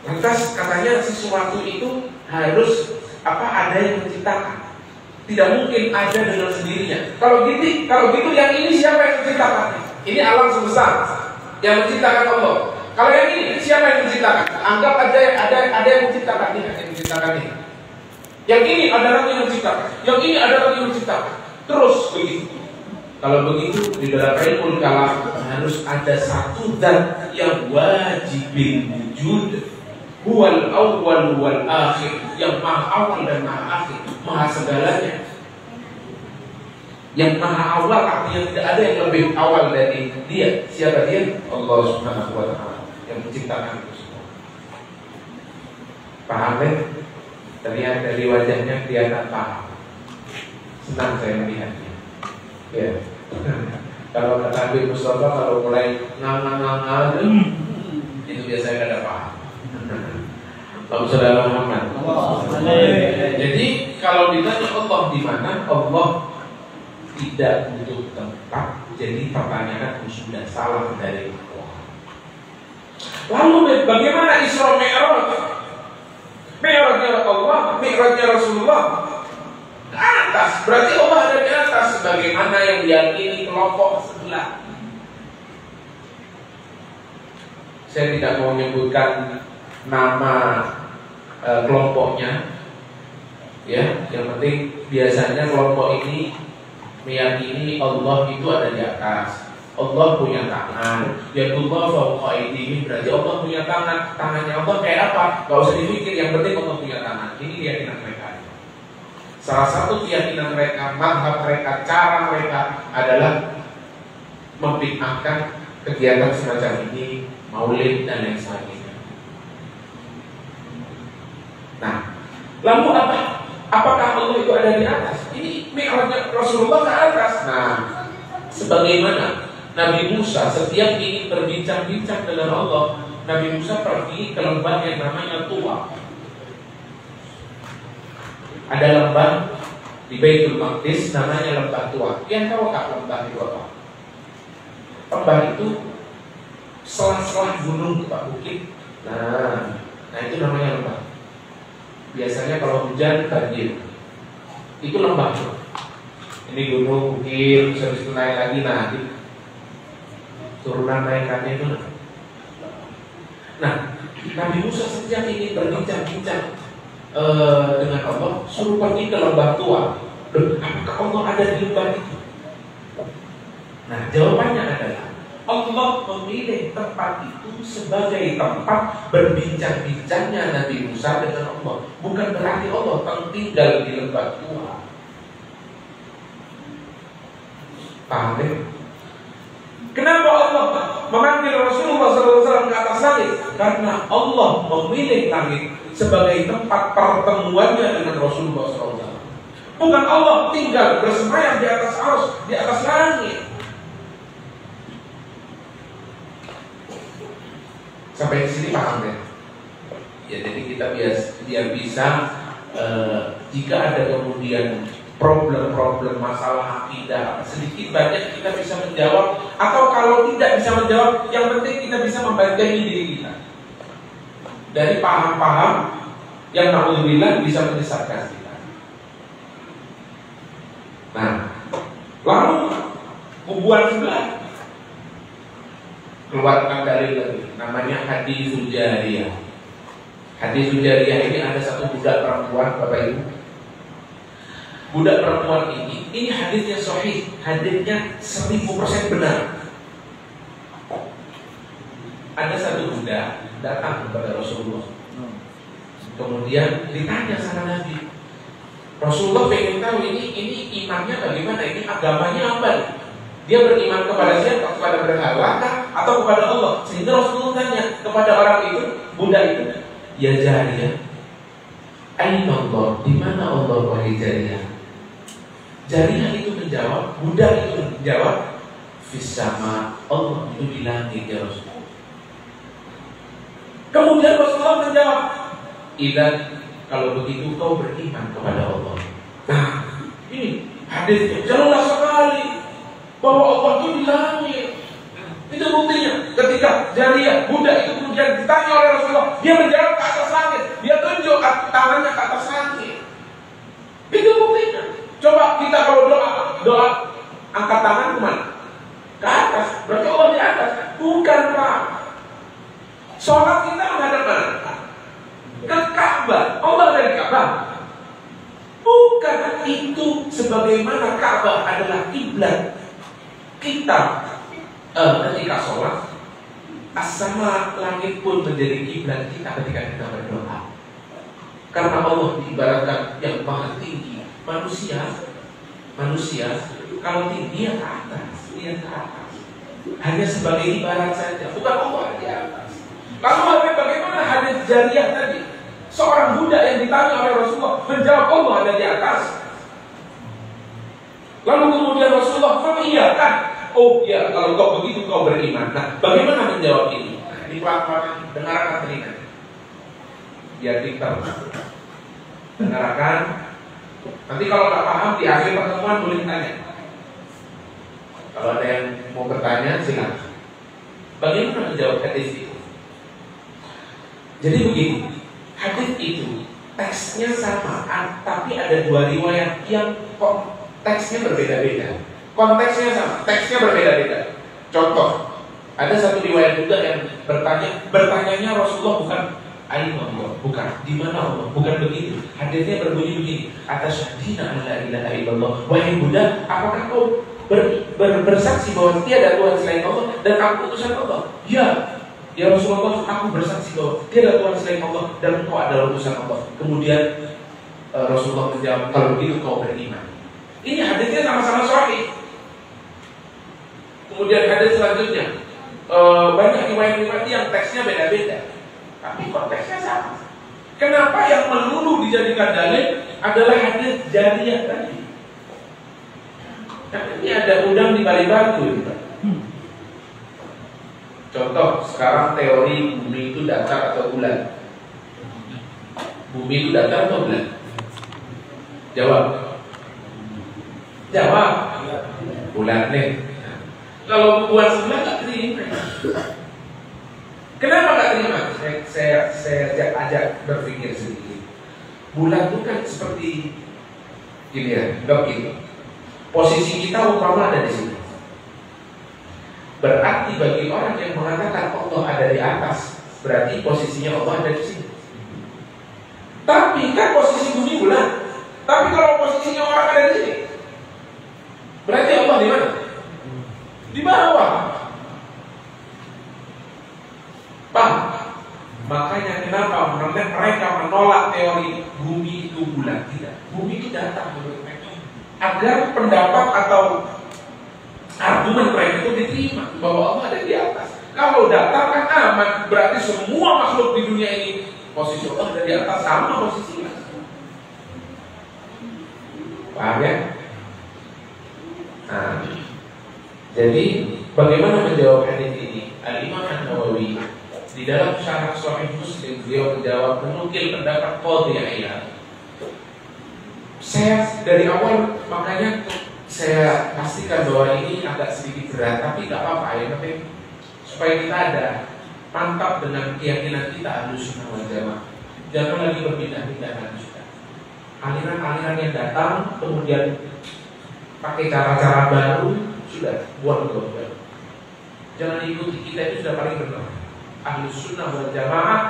Lantas katanya sesuatu itu harus ada yang menciptakan. Tidak mungkin ada dengan sendirinya. Kalau gitu yang ini siapa yang menciptakan? Ini alam semesta yang menciptakan Allah. Kalau yang ini siapa yang menciptakan? Anggap ada yang menciptakan ini, yang menciptakan ini. Yang ini ada lagi yang menciptakan. Yang ini ada lagi yang menciptakan. Terus begitu. Kalau begitu di dalam ilmu kalam harus ada satu zat yang wajibin wujud. Huwal awwal wal akhir, yang maha awal dan maha akhir, maha segalanya. Yang maha awal artinya tidak ada yang lebih awal dari dia. Siapa dia? Allah Subhanahu wa ta'ala yang menciptakan itu semua. Paham kan? Terlihat dari wajahnya kelihatan paham. Senang saya melihatnya. Ya. Kalau kata Habib Mustafa, kalau mulai ngang itu biasanya ada paham. Saudara Muhammad. Jadi kalau ditanya Allah di mana, Allah tidak butuh tempat. Jadi pertanyaan sudah salah dari Allah. Lalu bagaimana Isra Mi'raj? Mi'rajnya Allah, Mi'rajnya Rasulullah ke atas. Berarti Allah ada di atas. Sebagaimana yang diyakini kelompok sebelah. Saya tidak mau menyebutkan nama kelompoknya, ya. Yang penting biasanya kelompok ini meyakini Allah itu ada di atas. Allah punya tangan. Yadullah fawqa aydihim, berarti Allah punya tangan. Tangannya Allah kayak apa? Gak usah dipikir, yang penting Allah punya tangan. Ini keyakinan mereka. Salah satu keyakinan mereka, mazhab mereka, cara mereka adalah membid'ahkan kegiatan semacam ini, maulid dan lain sebagainya. Nah, lalu apa? Apakah Allah itu ada di atas? Ini Mi'rajnya Rasulullah ke atas. Nah, sebagaimana Nabi Musa setiap ingin berbincang-bincang dengan Allah, Nabi Musa pergi ke lembah yang namanya Tuwa. Ada lembah di Baitul Maqdis namanya lembah Tuwa. Yang tahu tak lembah itu apa? Lembah itu selah-selah gunung, Pak, bukit. Nah itu namanya lembah. Biasanya kalau hujan banjir. Itu lembah. Ini gunung, bukit, terus naik lagi, nah turunan naikannya itu. Nah, Nabi Musa setiap ingin berbincang-bincang dengan Allah, suruh pergi ke lembah Tua. Apakah Allah ada di lembah itu? Nah, jawabannya adalah Allah memilih tempat itu sebagai tempat berbincang-bincangnya Nabi Musa dengan Allah. Bukan berarti Allah tinggal di lembah Tua. Paham ya? Kenapa Allah memanggil Rasulullah SAW ke atas langit? Karena Allah memilih langit sebagai tempat pertemuannya dengan Rasulullah SAW. Bukan Allah tinggal bersemayam di atas arsy, di atas langit. Sampai di sini paham ya? Ya, jadi kita biar bisa jika ada kemudian problem-problem masalah akidah sedikit banyak kita bisa menjawab, atau kalau tidak bisa menjawab, yang penting kita bisa membentengi diri kita dari paham-paham yang naudzubillah bisa menyesatkan kita. Nah, lalu kubuan sebelah keluarkan dalil lagi, namanya haditsul jariyah. Haditsul jariyah ini ada satu budak perempuan, Bapak Ibu. Budak perempuan ini hadisnya sahih, hadisnya 1000% benar. Ada satu budak datang kepada Rasulullah. Kemudian ditanya sama Nabi. Rasulullah pengen tahu ini imannya bagaimana, ini agamanya apa? Dia beriman kepada siapa? Kepada berhala atau kepada Allah? Sehingga Rasulullah tanya kepada orang itu, budak itu, ya jariyah, aina Allah, di mana Allah wahai jariyah? Jariyah itu menjawab, budak itu menjawab, fis sama, Allah itu di langit ya Rasulullah. Kemudian Rasulullah menjawab, idan, kalau begitu kau beriman kepada Allah. Nah, ini hadisnya jelas sekali bahwa Allah itu di langit. Tidak Itu buktinya. Ketika Jariyah, budak itu kemudian ditanya oleh Rasulullah, dia menjawab ke atas langit, dia tunjuk tangannya ke atas langit. Itu buktinya. Coba kita kalau doa angkat tangan kemana? Ke atas. Berarti Allah di atas. Bukan Pak. Sholat kita menghadap mana? Ke Ka'bah. Allah ada di Ka'bah. Bukan. Itu sebagaimana Ka'bah adalah kiblat kita ketika sholat, as-sama langit pun menjadi kiblat kita ketika kita berdoa. Karena Allah diibaratkan yang maha tinggi. Manusia kalau tinggi dia ke atas, hanya sebagai ibarat saja, bukan Allah di atas. Lalu bagaimana hadis Jariyah tadi? Seorang budak yang ditanya oleh Rasulullah menjawab Allah ada di atas. Lalu kemudian Rasulullah mengiyakan, oh ya, kalau kau begitu kau beriman. Nah, bagaimana menjawab ini? Nah, ini pelan-pelan dengarkan telinga, biar pintar. Dengarkan. Nanti kalau nggak paham di akhir pertemuan boleh tanya. Kalau ada yang mau bertanya silakan. Bagaimana menjawab hadis itu? Jadi begini, hadis itu teksnya sama, tapi ada dua riwayat yang teksnya berbeda-beda. Konteksnya sama, teksnya berbeda-beda. Contoh, ada satu riwayat juga yang bertanyanya Rasulullah bukan aina Allah, bukan di mana Allah, bukan begitu. Hadisnya berbunyi begini, atasyhadina an la ilaha illallah, wahai Buddha, apakah kau bersaksi bahwa tiada Tuhan selain Allah dan aku utusan Allah? Ya Rasulullah, aku bersaksi bahwa tiada Tuhan selain Allah dan engkau adalah utusan Allah. Kemudian Rasulullah menjawab, kalau begitu kau beriman. Ini hadisnya sama-sama sahih. Kemudian hadis selanjutnya, banyak riwayat-riwayat yang teksnya beda-beda, tapi konteksnya sama. Kenapa yang melulu dijadikan dalil adalah hadis Jariyah tadi? Nah, ini ada udang di balik batu. Contoh, sekarang teori bumi itu datar atau bulat. Bumi itu datar atau bulat? Jawab. Bulat nih. Kalau buat sebelah nggak terima. Kenapa nggak terima? Saya ajak berpikir sedikit. Bulat itu kan seperti gini ya, blok ini. Posisi kita umpama ada di sini. Berarti bagi orang yang mengatakan Allah ada di atas, berarti posisinya Allah ada di sini. Tapi kan posisi bumi bulat. Tapi kalau posisinya orang ada di sini, berarti Allah di mana? Di bawah. Paham? Makanya kenapa mereka menolak teori bumi itu bulat? Tidak. Bumi itu datar menurut mereka. Agar pendapat atau argumen mereka itu diterima bahwa Allah ada di atas. Kalau datar kan aman, berarti semua makhluk di dunia ini posisi Allah ada di atas, sama posisinya. Paham ya? Nah, jadi bagaimana menjawab hadis ini? Al-Imam An-Nawawi di dalam syarah Sahih Muslim beliau menjawab menukil pendapat Qadhi Iyad. Saya dari awal makanya saya pastikan bahwa ini agak sedikit berat, tapi nggak apa-apa ya, tapi supaya kita ada mantap dengan keyakinan kita Ahlussunnah wal Jamaah. Jangan lagi berpindah-pindah lagi sudah. Aliran-aliran yang datang kemudian pakai cara-cara baru sudah buat baru. Jangan ikuti, kita itu sudah paling benar. Ahlussunnah wal Jamaah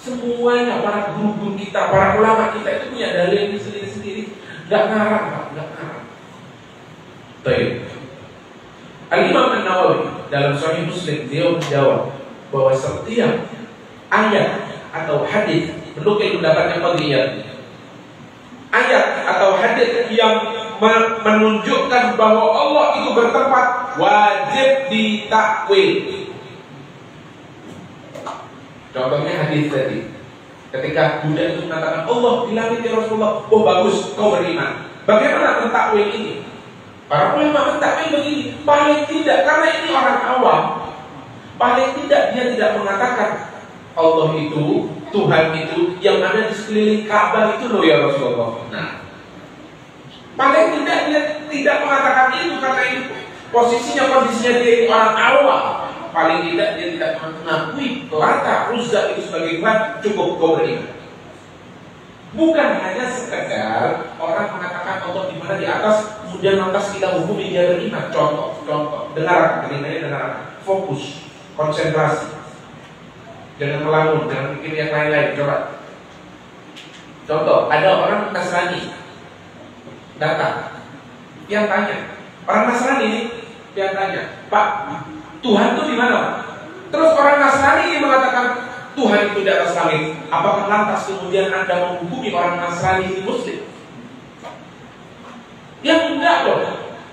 semuanya, para guru kita, para ulama kita itu punya dalil sendiri-sendiri, nggak ngarang, nggak ngarang. Baik. Al-Imam An-Nawawi dalam Sahih Muslim dia menjawab bahwa setiap ayat atau hadis menukil pendapatnya Qadhi Iyad. Ayat atau hadis yang menunjukkan bahwa Allah itu bertempat wajib ditakwil. Contohnya hadis tadi, ketika budak itu mengatakan Allah di langit ya Rasulullah, oh bagus kau beriman. Bagaimana mentakwil ini? Para ulama mentakwil begini, paling tidak karena ini orang awam, paling tidak dia tidak mengatakan Allah itu, Tuhan itu yang ada di sekeliling Ka'bah itu loh ya Rasulullah. Nah, paling tidak dia tidak mengatakan itu karena itu kondisinya dia ini orang awam, paling tidak dia tidak mengakui Lata, Uzza itu sebagai Tuhan, cukup kau beriman. Bukan hanya sekedar orang mengatakan Allah di mana di atas, kemudian lantas kita hukumi dia beriman. Contoh, dengarkan, telinganya dengarkan, fokus, konsentrasi, jangan melamun, jangan pikir yang lain-lain. Coba, contoh, ada orang Nasrani datang, yang tanya, orang Nasrani ini yang tanya, Pak, Tuhan itu di mana? Terus orang Nasrani ini mengatakan Tuhan itu di atas langit. Apakah lantas kemudian Anda menghukumi orang Nasrani ini Muslim? Yang enggak dong.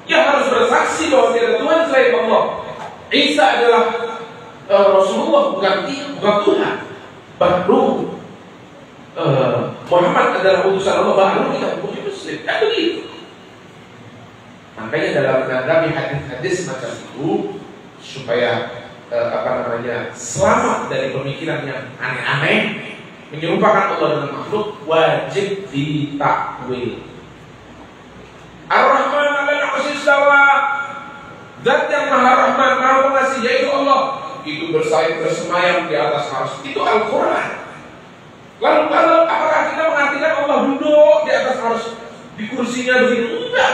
Yang harus bersaksi bahwa tidak ada Tuhan selain Allah. Isa adalah Rasulullah, bukan Tuhan. Baru Muhammad adalah utusan Allah, baru kita hukumi Muslim. Kan begitu. Makanya dalam menanggapi hadis-hadis macam itu, supaya selamat dari pemikiran yang aneh-aneh, menyerupakan Allah dengan makhluk, wajib ditakwil. Ar-Rahman 'alal 'arsy istawa, Zat yang Maha Rahman, Maha Pengasih, yaitu Allah, itu bersemayam di atas arsy. Itu Al-Quran. Lalu apakah kita mengartikan Allah duduk di atas arsy, di kursinya begitu? Enggak.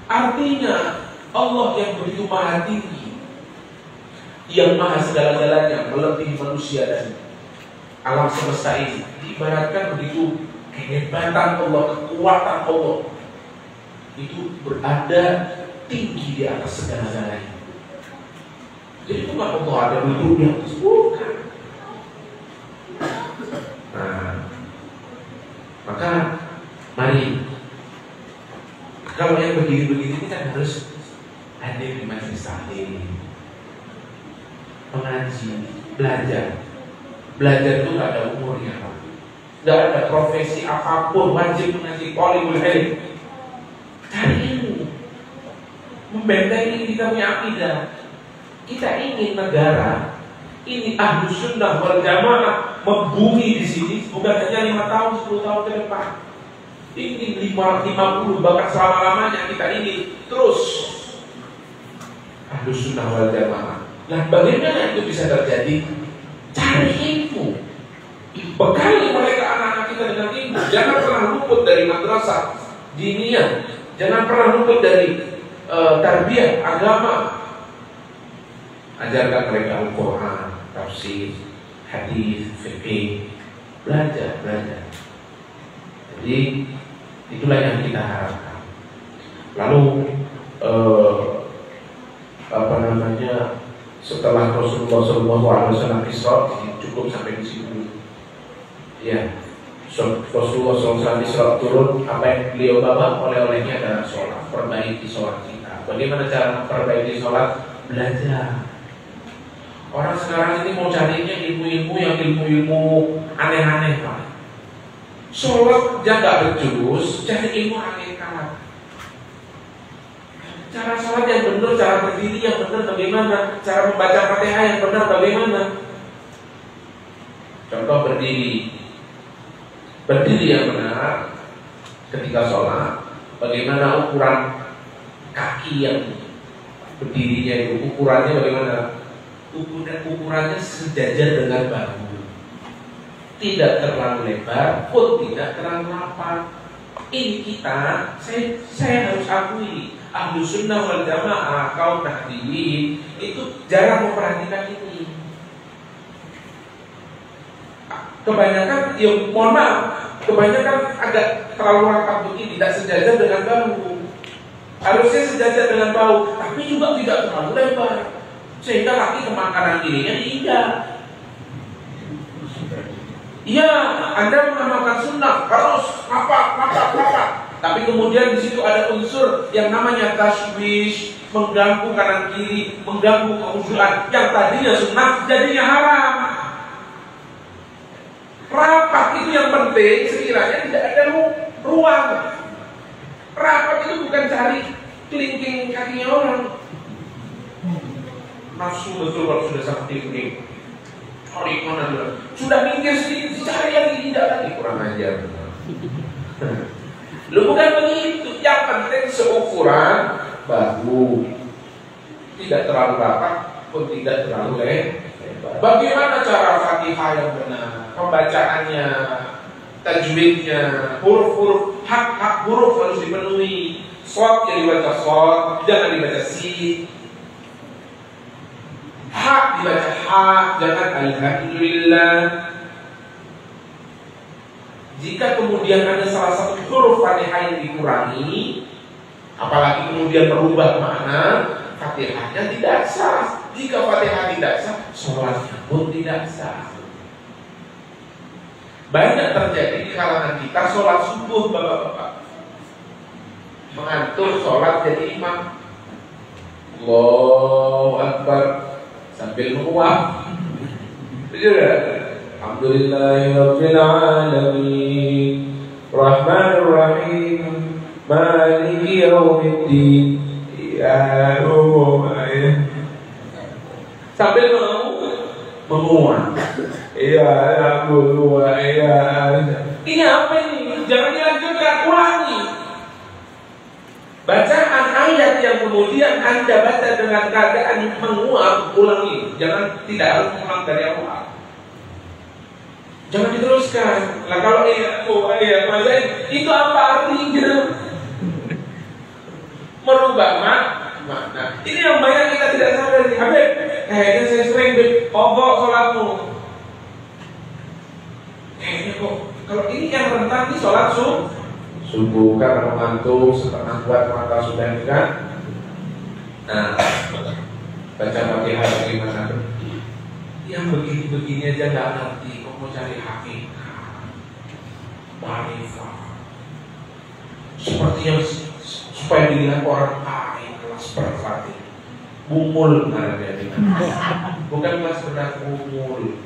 Artinya Allah yang begitu maha tinggi, yang maha segala-galanya, melebihi manusia dan alam semesta ini, diibaratkan begitu kehebatan Allah, kekuatan Allah itu berada tinggi di atas segala-galanya. Jadi itu nggak Allah ada duduk di atas, bukan. Nah, maka mari, kalau yang begini-begini kita harus hadir di majelis taklim, mengaji, belajar itu gak ada umurnya, gak ada profesi apapun, wajib mengaji, talibul ilm, cari ilmu, membentengi kita punya akidah. Kita ingin negara ini Ahlus Sunnah wal Jamaah membumi di sini, bukan hanya 5 tahun, 10 tahun ke depan. Ingin 50 bahkan selama-lamanya kita ingin terus Ahlus Sunnah wal Jamaah. Nah, bagaimana itu bisa terjadi? Cari ilmu, bekali mereka anak-anak kita dengan ilmu. Jangan pernah luput dari madrasah diniyah, jangan pernah luput dari tarbiyah agama. Ajarkan mereka Al-Quran, tafsir, hadis, fikih, belajar. Jadi itulah yang kita harapkan. Lalu setelah Rasulullah SAW Isra, cukup sampai di sini dulu. Ya, Rasulullah SAW Isra turun, apa yang beliau bawa oleh-olehnya adalah sholat. Perbaiki sholat kita. Bagaimana cara memperbaiki sholat? Belajar. Orang sekarang ini mau carinya ilmu-ilmu yang ilmu aneh-aneh, Pak. Sholat jangan becus, cari ilmu hakikat. Cara sholat yang benar, cara berdiri yang benar bagaimana, cara membaca Fatihah yang benar bagaimana. Contoh berdiri yang benar ketika sholat, bagaimana ukuran kaki yang berdirinya itu, ukurannya bagaimana? Ukurannya sejajar dengan bahu, tidak terlalu lebar pun tidak terlalu lapang. Ini saya harus akui, Ahlus Sunnah wal Jamaah, kaum Nahdliyin itu jarang memperhatikan ini. Kebanyakan, mohon maaf, kebanyakan agak terlalu rapat begini, tidak sejajar dengan bahu. Harusnya sejajar dengan bahu, tapi juga tidak terlalu lebar, sehingga kaki kemakanan kirinya diinjak. Iya, Anda mengamalkan sunnah harus rapat. Tapi kemudian di situ ada unsur yang namanya tashwish, mengganggu kanan kiri, mengganggu kekhusyuan. Yang tadinya sunnah jadinya haram. Rapat itu yang penting, sekiranya tidak ada ruang. Rapat itu bukan cari kelingking kakinya orang. Nafsu betul kalau sudah seperti ini. Sudah minggir sedikit, dicari lagi, tidak lagi, kurang ajar. Lu bukan begitu. Yang penting seukuran bahu, tidak terlalu rapat pun tidak terlalu lebar. Bagaimana cara Fatihah yang benar? Pembacaannya, tajwidnya, huruf-huruf, hak-hak huruf harus dipenuhi. Shod yang dibaca shod, jangan dibaca sin. Hak dibaca hak, jangan alhamdulillah. Jika kemudian ada salah satu huruf Fatihah yang dikurangi, apalagi kemudian merubah makna, Fatihahnya tidak sah. Jika Fatihah tidak sah, sholatnya pun tidak sah. Banyak terjadi di kalangan kita sholat subuh, bapak-bapak, mengatur sholat jadi imam. Allahu Akbar sambil menguap. Alhamdulillahirabbil alamin, Rahmanir Rahim, Maliki yaumiddin. Ya Allah, sambil menguap. Ya Allah, ya. Ini apa ini? Jangan dilanjutkan, ulangi. Bacaan ayat yang kemudian Anda baca dengan keadaan menguap, ulangi. Jangan, tidak harus mengulang dari awal. Jangan diteruskan. Lah kalau maksudnya itu apa artinya? Merubah makna. Ini yang banyak kita tidak sadar nih. Habib, kayaknya saya sering obok sholatmu. Kayaknya kok kalau ini yang rentan di sholat subuh karena mengantuk, setengah kuat mata sudah enggak. Nah, baca Fatihah bagaimana? Yang begini-begini aja nggak ngerti. Kok mau cari hakikat, marifat, seperti yang supaya dilihat orang lain kelas berat, bumul namanya, bukan kelas berat, bumul.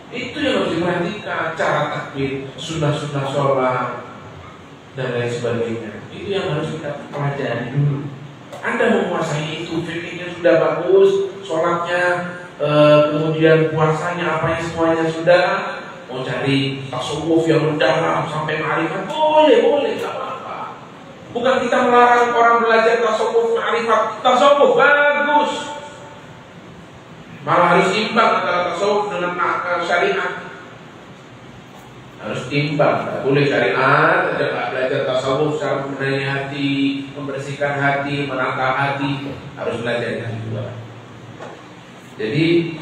Itu yang harus diperhatikan, cara takbir, sunnah-sunnah sholat dan lain sebagainya. Itu yang harus kita pelajari dulu. Anda menguasai itu, fikihnya sudah bagus, sholatnya, kemudian puasanya, apa yang semuanya sudah. Mau cari tasawuf yang mendalam sampai ma'rifat, boleh, tak apa-apa. Bukan kita melarang orang belajar tasawuf, ma'rifat. Tasawuf bagus, malah harus imbang antara tasawuf dengan syariat. Harus imbang, tidak boleh syariat, tidak belajar tasawuf secara membenahi hati, membersihkan hati, menangkal hati. Harus belajar yang kedua. Jadi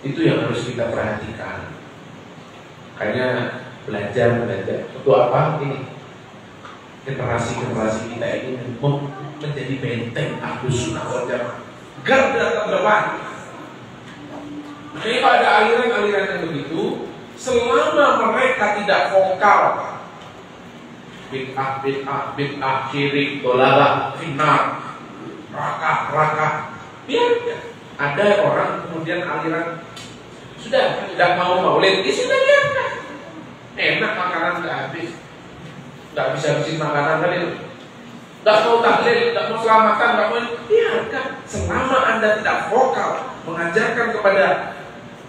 itu yang harus kita perhatikan. Makanya belajar. Untuk apa ini? Generasi kita ini menjadi benteng Ahlus Sunnah wal Jamaah, garda terdepan. Jadi pada aliran-aliran yang begitu, selama mereka tidak vokal, bid'ah, syirik, dolalah, finnar, rakah, biarkan. Ada orang kemudian aliran sudah tidak mau maulid, sudah biarkan. Enak makanan nggak habis, nggak bisa habisin makanan kali. Nggak mau tahlil, nggak mau selamatan, nggak mau, biarkan. Selama Anda tidak vokal mengajarkan kepada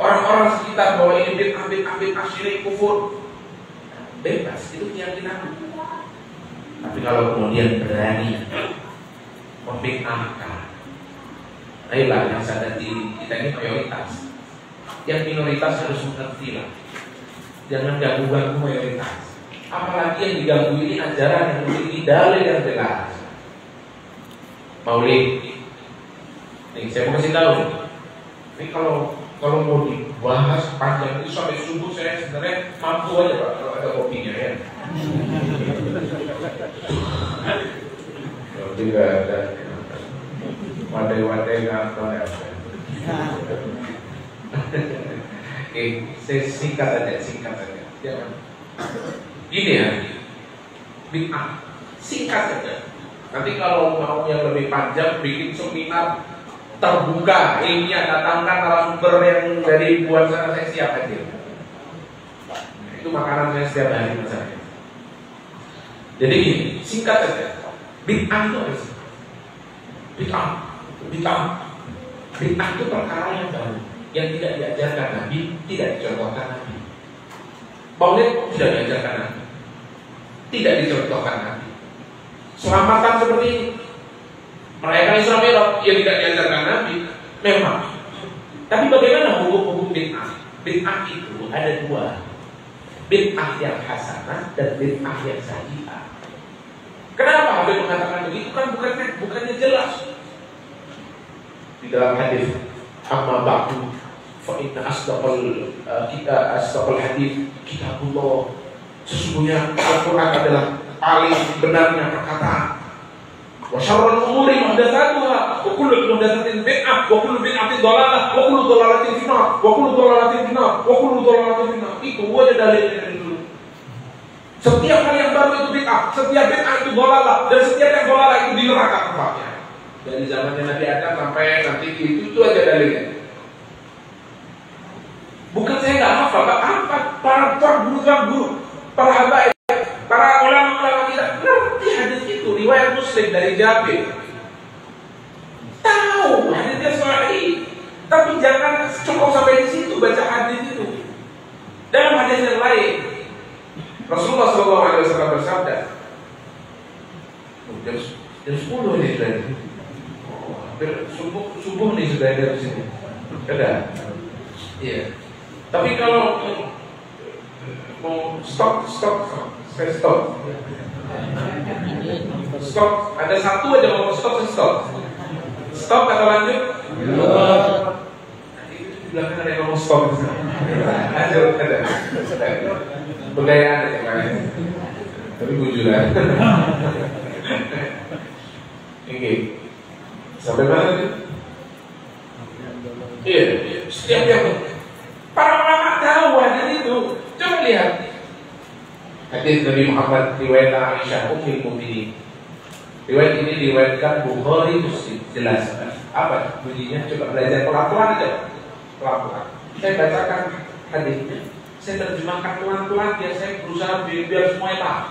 orang-orang sekitar bahwa ini bid'ah, syirik, kufur, bebas, itu keyakinan. Tapi kalau kemudian berani membid'ahkan, ayolah yang sadar diri, kita ini mayoritas. Yang minoritas harus mengerti lah. Jangan ganggu mayoritas. Apalagi yang diganggu ini ajaran yang memiliki dalil yang jelas. Maulid. Nih, saya mau kasih tahu. Ini kalau mau dibahas panjang itu sampai subuh, saya sebenarnya mampu aja Pak kalau ada kopinya ya. Kalau tidak ada wadai-wadai nggak apa ya. Oke, saya singkat aja. Jangan. Gini ya, bid'ah singkat saja. Nanti kalau mau yang lebih panjang, bikin seminar terbuka, ilmiah, datangkan narasumber yang dari buat saya siap aja. Itu makanan saya setiap hari misalnya. Jadi gini, singkat saja. Bid'ah itu apa sih? Bid'ah itu perkara yang baru, yang tidak diajarkan Nabi, tidak dicontohkan Nabi. Maulid tidak diajarkan Nabi. tidak dicontohkan Nabi. Selamatan seperti ini, merayakan Isra Mi'raj, yang tidak diajarkan Nabi, memang. Tapi bagaimana hukum-hukum bid'ah? Bid'ah itu ada dua, bid'ah yang hasanah dan bid'ah yang sayyi'ah. Kenapa Habib mengatakan begitu? Kan bukannya jelas di dalam hadis, amma ba'du fa inna asdaqal hadis kitabullah. Sesungguhnya Al-Quran adalah paling benarnya perkataan. Wa syarrul umuri muhdatsatuha wa kullu muhdatsatin bid'ah wa kullu bid'atin dhalalah wa kullu dhalalatin finnar wa kullu dhalalatin finnar wa kullu dhalalatin finnar. Itu ada dalilnya dari dulu. Setiap hal yang baru itu bid'ah, setiap bid'ah itu dhalalah, dan setiap yang dhalalah itu di neraka tempatnya. Dari zamannya Nabi Adam sampai nanti itu aja dalilnya. Bukan saya nggak hafal, apa para guru, para habaib, para ulama kita ngerti hadis itu, riwayat Muslim dari Jabir. Tahu hadisnya sahih, tapi jangan cukup sampai di situ baca hadis itu. Dalam hadis yang lain, Rasulullah SAW bersabda, jam 10 ini sudah, hampir subuh nih sudah ada di sini. Ada, iya. Tapi kalau mau stop, saya stop. Stop, ada satu aja mau stop, saya stop. Stop atau lanjut? Nanti itu di belakang ada yang ngomong stop. Lanjut, ada. Begayaan aja kalian. Tapi bujuran. Oke. Sampai mana nih? Iya, setiap yang para ulama tahu hadis itu. Coba lihat hadis Nabi Muhammad riwayat Aisyah Ummul Mukminin. Riwayat ini diriwayatkan Bukhari Muslim. Jelas apa bunyinya? Coba belajar pelan-pelan aja. Pelan-pelan. Saya bacakan hadisnya. Saya terjemahkan pelan-pelan biar saya berusaha biar semuanya paham.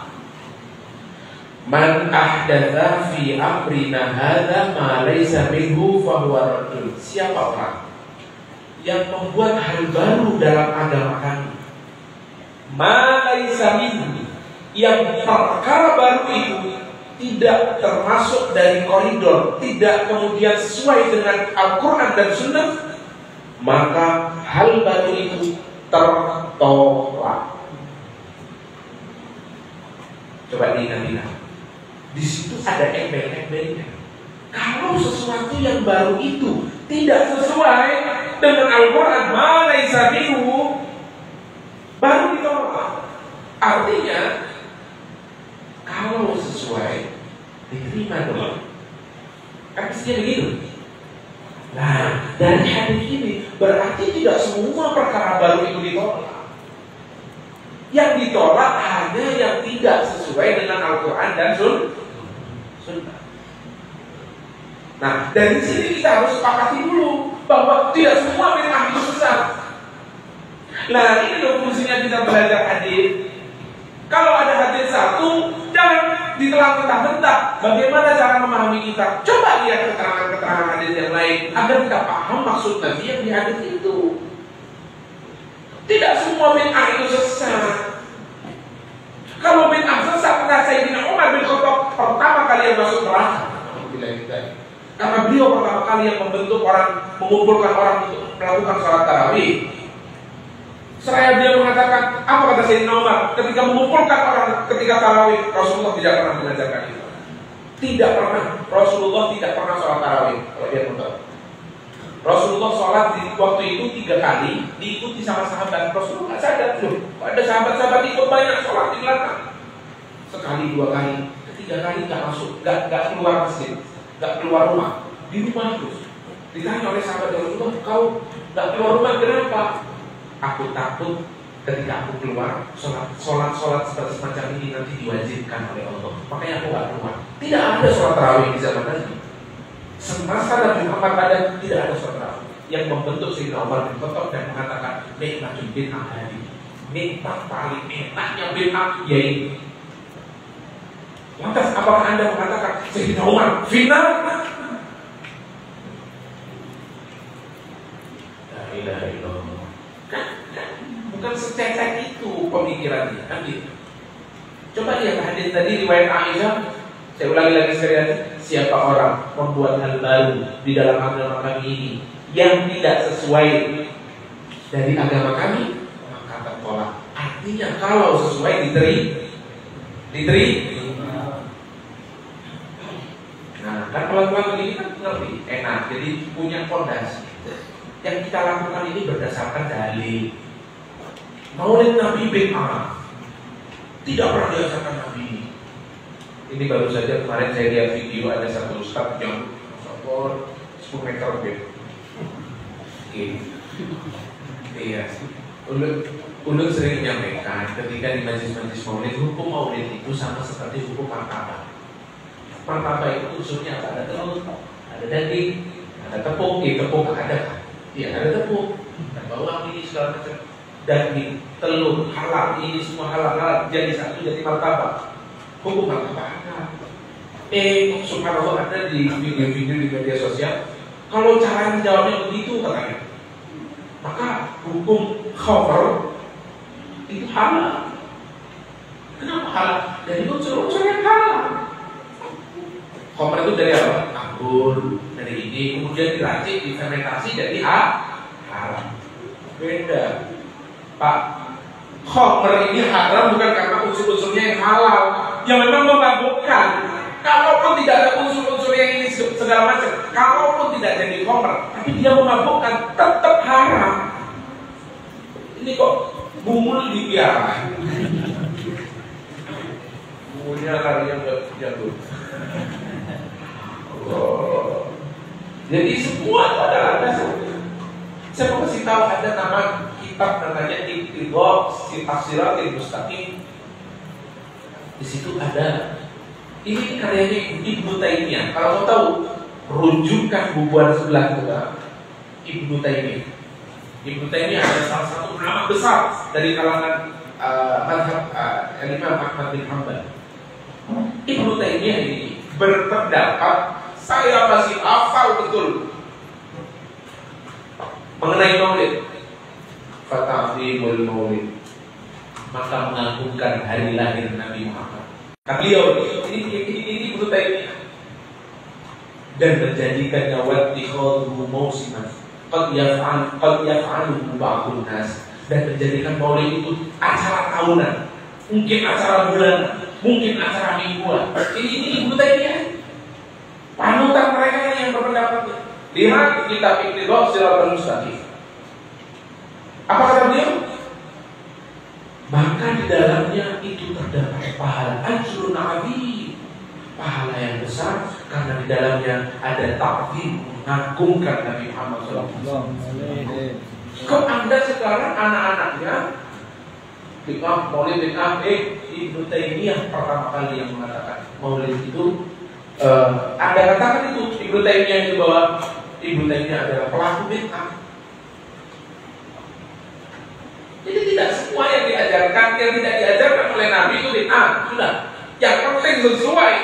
Man ahdatsa fi amrina hadza ma laysa minhu fa huwa raddun. Siapa orang yang membuat hal baru dalam agama kami, ma laysa minhu, yang perkara baru itu tidak termasuk dari koridor, tidak kemudian sesuai dengan Al-Quran dan Sunnah, maka hal baru itu tertolak. Coba diingat-ingat, di situ ada embel-embelnya. Kalau sesuatu yang baru itu tidak sesuai dengan Al-Quran, ma laysa minhu, baru ditolak. Artinya kalau sesuai diterima dong. Kan mestinya begitu. Nah, dari hadis ini berarti tidak semua perkara baru itu ditolak. Yang ditolak hanya yang tidak sesuai dengan Al-Quran dan Sunnah. Nah, dari sini kita harus sepakati dulu bahwa tidak semua bid'ah itu sesat. Nah, ini loh fungsinya kita belajar hadis. Kalau ada hadis satu, jangan ditelan mentah-mentah. Bagaimana cara memahami kita? Coba lihat keterangan-keterangan hadis yang lain agar kita paham maksud Nabi yang di hadis itu. Tidak semua bid'ah itu sesat. Kalau bid'ah sesat, Sayyidina Umar bin Khattab pertama kali yang masuk neraka. Karena beliau pertama kali yang membentuk orang, mengumpulkan orang untuk melakukan sholat tarawih. Seraya dia mengatakan, apa kata Sayyidina Umar ketika mengumpulkan orang ketika tarawih? Rasulullah tidak pernah mengajarkan itu. Tidak pernah. Rasulullah tidak pernah sholat tarawih. Kalau dia tahu, Rasulullah sholat di waktu itu 3 kali, diikuti sama sahabat. Rasulullah nggak sadar loh, ada sahabat-sahabat ikut banyak sholat di belakang. Sekali, 2 kali, ketiga kali nggak masuk, nggak keluar masjid, nggak keluar rumah, di rumah terus. Ditanya oleh sahabat Rasulullah, kau nggak keluar rumah kenapa? Aku takut ketika aku keluar sholat seperti semacam ini nanti diwajibkan oleh Allah. Makanya aku nggak keluar. Tidak ada sholat tarawih di zaman Nabi. Semasa Nabi Muhammad ada, tidak ada sholat tarawih. Yang membentuk Sayyidina Umar bin Khattab dan mengatakan nikmatul bid'ah hadi. Nikmat paling enaknya bid'ah yaitu. Lantas apakah Anda mengatakan Sayyidina Umar final? La ilaha illallah. Bukan secetek itu pemikirannya, kan gitu. Coba lihat hadis tadi riwayat Aisyah. Saya ulangi lagi sekali lagi. Siapa orang membuat hal baru di dalam agama kami ini yang tidak sesuai dari agama kami, maka tertolak. Artinya kalau sesuai diterima. Nah, kan pelan-pelan begini kan ngerti, enak. Jadi punya fondasi. Yang kita lakukan ini berdasarkan dalil. Maulid Nabi bid'ah. Tidak pernah diajarkan Nabi. Ini baru saja kemarin saya lihat video ada satu ustaz yang sopor 10 meter lebih. Iya. Ulun sering menyampaikan ketika di majlis-majlis maulid, hukum maulid itu sama seperti hukum martabak. Martabak itu unsurnya apa? Ada telur, ada daging, ada tepung. Tepung ada. Iya, ada tepung, ada bawang ini segala macam. Daging, telur, halal, ini semua halal, jadi satu, jadi martabak. Hukum martabak ada. Subhanallah, ada di video-video di media sosial. Kalau cara menjawabnya begitu katanya, maka hukum khamr itu halal. Kenapa halal? Dari unsur-unsur yang halal. Khamr itu dari apa? Anggur, dari ini, kemudian diracik, difermentasi jadi haram. Beda. Pak, khamr ini haram bukan karena unsur-unsurnya yang halal, yang memang memabukkan. Kalaupun tidak ada unsur-unsur yang ini segala macam, kalaupun tidak jadi khamr, tapi dia memabukkan, tetap haram. Ini kok bumul dipiara. Bumulnya larinya nggak jatuh. Oh. Jadi semua itu adalah dasar. Saya mau kasih tahu ada nama kitab namanya Iqtidha Siratal Mustaqim. Di situ ada, ini karyanya Ibnu Taimiyah. Kalau mau tahu rujukan bubuan sebelah kita, Ibnu Taimiyah. Ibnu Taimiyah adalah salah satu ulama besar dari kalangan mazhab Imam Ahmad bin Hanbal. Ibnu Taimiyah ini berpendapat, saya masih hafal betul mengenai maulid. Fata'zimul maulid, maka mengagungkan hari lahir Nabi Muhammad. Kata beliau ini Ibnu Taimiyah, dan menjadikannya wattikhadhu mausiman qad yaf'alu ba'dun nas, dan menjadikan maulid itu acara tahunan, mungkin acara bulanan, mungkin acara mingguan. Ini Ibnu Taimiyah, panutan mereka yang berpendapat. Lihat kitab Iqtidha Siratal Mustaqim. Apa kata beliau? Maka di dalamnya itu terdapat pahala ajrun azim, pahala yang besar, karena di dalamnya ada ta'zim, mengagungkan Nabi Muhammad SAW. Kok Anda sekarang anak-anaknya bid'ah, maulid bid'ah, Ibnu Taimiyah pertama kali yang mengatakan maulid itu, Anda katakan itu Ibnu Taimiyah itu bahwa Ibnu Taimiyah adalah pelaku bid'ah. Jadi tidak semua yang diajarkan, yang tidak diajarkan oleh Nabi itu bid'ah. Sudah, yang penting sesuai.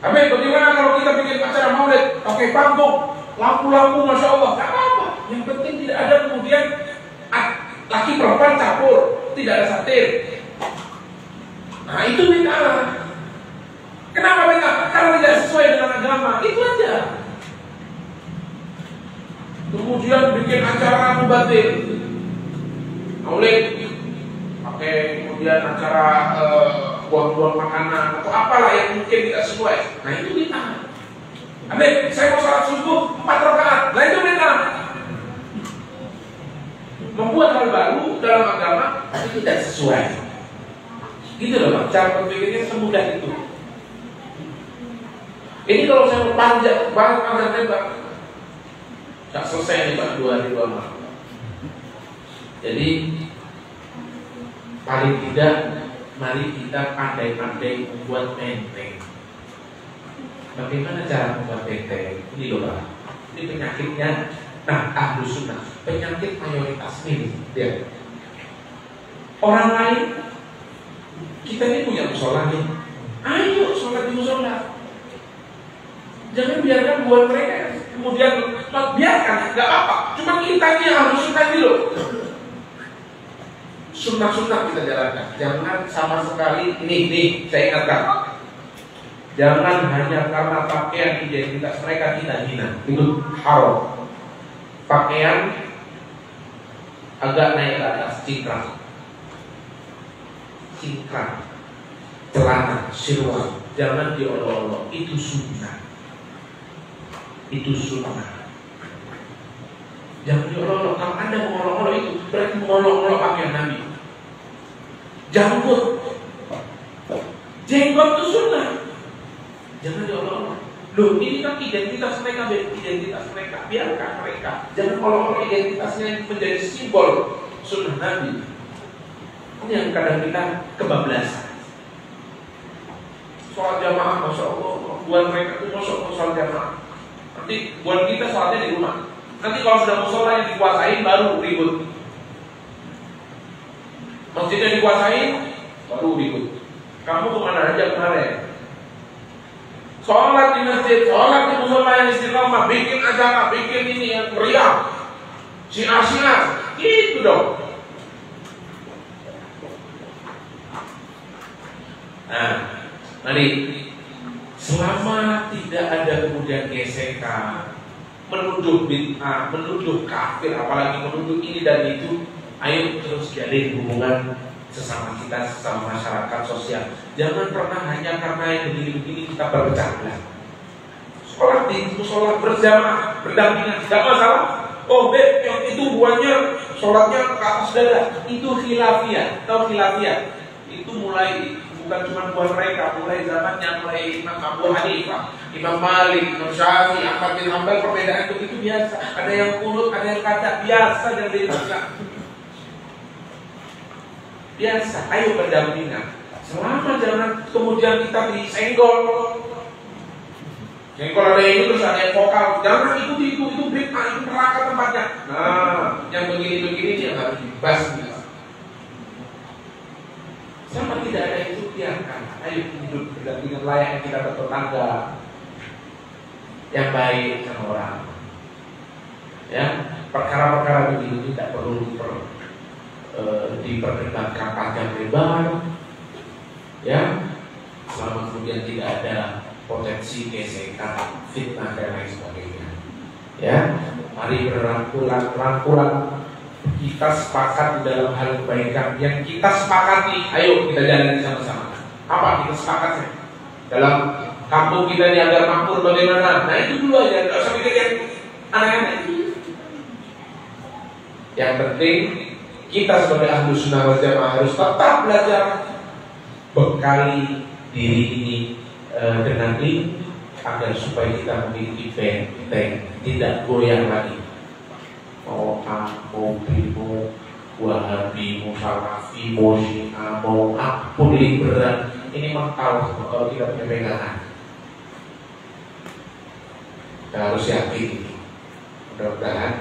Amin. Bagaimana kalau kita bikin acara maulid pakai panggung, lampu-lampu, masya Allah, tak apa. Yang penting tidak ada kemudian laki perempuan campur, tidak ada satir. Nah itu bid'ah. Kenapa bid'ah? Karena tidak sesuai dengan agama. Itu aja. Kemudian bikin acara mubatir, maulid, pakai kemudian acara buang-buang makanan atau apalah yang mungkin tidak sesuai. Nah itu bid'ah. Amin. Saya mau sholat subuh 4 rakaat. Nah itu bid'ah. Membuat hal baru dalam agama tapi tidak sesuai. Gitu loh Pak. Cara berpikirnya semudah itu. Ini kalau saya mau panjang lebar, tak selesai nih Pak 2 hari 2 malam. Jadi paling tidak mari kita pandai-pandai membuat benteng. Bagaimana cara membuat benteng? Ini loh Pak. Ini penyakitnya. Nah, Ahlus Sunnah penyakit mayoritas ini dia. Orang lain, kita ini punya musola nih. Ayo sholat di musola. Jangan biarkan buat mereka. Kemudian biarkan, nggak apa. Cuma kita ini Ahlus Sunnah ini loh. sunnah-sunnah kita jalankan. Jangan sama sekali nih saya ingatkan. Jangan hanya karena pakaian identitas mereka kita hina. Itu haram. Pakaian agak naik ke atas, cingkrang, celana, sirwal, jangan diolok-olok. Itu sunnah. Jangan diolok-olok. Kalau Anda mengolok-olok itu berarti mengolok-olok pakaian Nabi. Janggut, jenggot itu sunnah. Jangan diolok-olok. Loh, ini kan identitas mereka, biarkan mereka. Jangan olok-olok identitasnya yang menjadi simbol sunnah Nabi. Ini yang kadang kita kebablasan. Sholat jamaah, masya Allah, buat mereka itu masya Allah sholat jamaah. Nanti buat kita sholatnya di rumah. Nanti kalau sudah musola yang dikuasain baru ribut. Masjidnya dikuasain baru ribut. Kamu kemana aja kemarin? Sholat di masjid, sholat di musola yang istiqomah, bikin acara, bikin ini yang meriah, siar-siar, gitu dong. Nah, mari selama tidak ada kemudian gesekan, menuduh bid'ah, menuduh kafir, apalagi menuduh ini dan itu, ayo terus jalin hubungan sesama kita, sesama masyarakat sosial. Jangan pernah hanya karena yang begini-begini kita berpecah belah. Sholat di musola berjamaah, berdampingan, tidak masalah. Oh, yang itu buahnya sholatnya ke atas dada, itu khilafiyah. Tahu khilafiyah? Itu mulai bukan cuma buat mereka, mulai zamannya mulai Imam Abu Hanifah, Imam Malik, Imam Syafi'i, Ahmad bin Hanbal, perbedaan itu biasa. Ada yang kunut, ada yang kata biasa dan tidak. Biasa, ayo berdampingan. Selama jangan kemudian kita disenggol. Senggol ada yang itu terus ada yang vokal. Jangan itu bid'ah, itu neraka tempatnya. Nah, yang begini-begini dia harus dibahas. Sama tidak ada itu biarkan. Ayo hidup berdampingan layaknya kita bertetangga yang baik sama orang. Ya, perkara-perkara begini tidak perlu diperdebatkan panjang lebar, ya, selama kemudian tidak ada potensi gesekan, fitnah dan lain sebagainya. Ya, mari berangkulan kita sepakat di dalam hal kebaikan yang kita sepakati. Ayo kita jalani sama-sama. Apa kita sepakatnya? Dalam kampung kita ini agar makmur bagaimana? Nah itu dulu aja, tidak usah mikir yang aneh-aneh. Yang penting kita sebagai ahlu sunnah wal jamaah harus tetap belajar, bekali diri ini dengan ilmu agar supaya kita memiliki benteng, tidak goyah lagi. Mau A, mau B, mau Wahabi, mau Salafi, mau Syiah, mau apapun liberal, ini memang tahu kalau kita punya pegangan. Kita harus yakin. Mudah-mudahan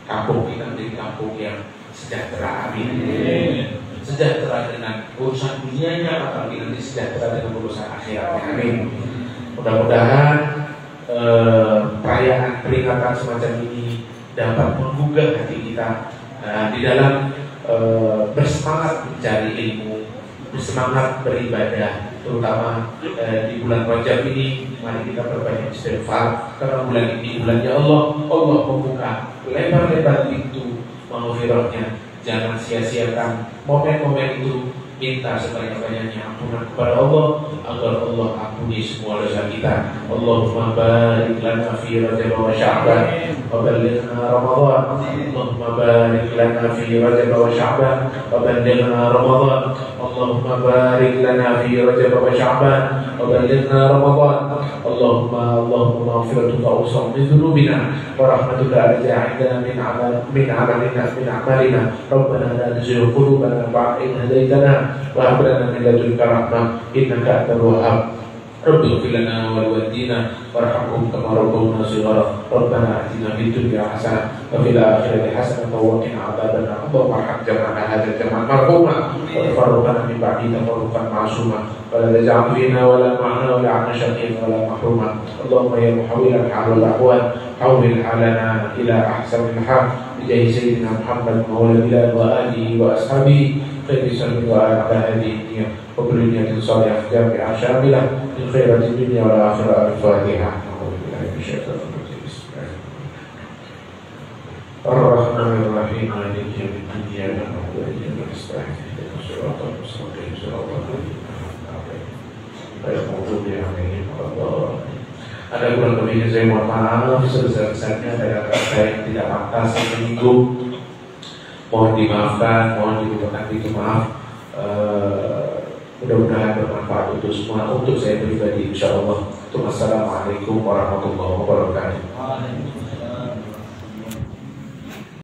kampung kita menjadi kampung yang sejahtera, amin. Sejahtera dengan urusan dunianya, apalagi nanti sejahtera dengan urusan akhiratnya, amin. Mudah-mudahan perayaan peringatan semacam ini dapat menggugah hati kita di dalam bersemangat mencari ilmu, bersemangat beribadah, terutama di bulan Rajab ini. Mari kita perbanyak istighfar karena bulan ini bulannya Allah membuka lebar-lebar pintu maghfirahnya. Jangan sia-siakan momen-momen itu. Minta sebanyak-banyaknya ampunan kepada Allah agar Allah ampuni semua dosa kita. Allahumma barik lana fi Rajab wa Sya'ban wa ballighna Ramadan. Allahumma barik lana fi Rajab wa Sya'ban wa ballighna Ramadan. Allahumma barik lana fi Rajab wa Sya'ban wa ballighna Ramadan. Allahumma maghfiratuka awsa'u min dhunubina wa rahmatuka arja 'indana min amalina. Rabbana la tuzigh qulubana ba'da idh hadaytana wa hab lana min ladunka rahmah innaka antal wahhab. رب اغفر لنا ولوالدينا وارحمهم كما ربونا صغارا ربنا آتنا في الدنيا حسنة وفي الآخرة حسنة وقنا عذاب النار اللهم ارحم جمعنا هذا الجمع مرحوما وتفرقنا من بعده تفرقا معصوما ولا تجعل فينا ولا معنا ولا عنا شقيا ولا محروما اللهم يا محول الحال والأحوال حول حالنا إلى أحسن الحال بجاه سيدنا محمد مولى بلال وآله وأصحابه خير سلم وآل على هذه النية وبالنية صالحة جامعة شاملة من خيرات الدنيا والآخرة الفاتحة. أعوذ بالله من الشيطان الرجيم. بسم الله الرحمن الرحيم مالك يوم الدين إياك نعبد وإياك نستعين اهدنا الصراط المستقيم صراط الذين أنعمت عليهم غير المغضوب عليهم ولا الضالين. Ada kurang lebihnya saya mohon maaf sebesar-besarnya ada kata yang tidak pantas menyinggung. Mohon dimaafkan, mohon dimintakan itu maaf. Mudah-mudahan bermanfaat untuk semua, untuk saya pribadi insyaallah. Assalamualaikum warahmatullahi wabarakatuh.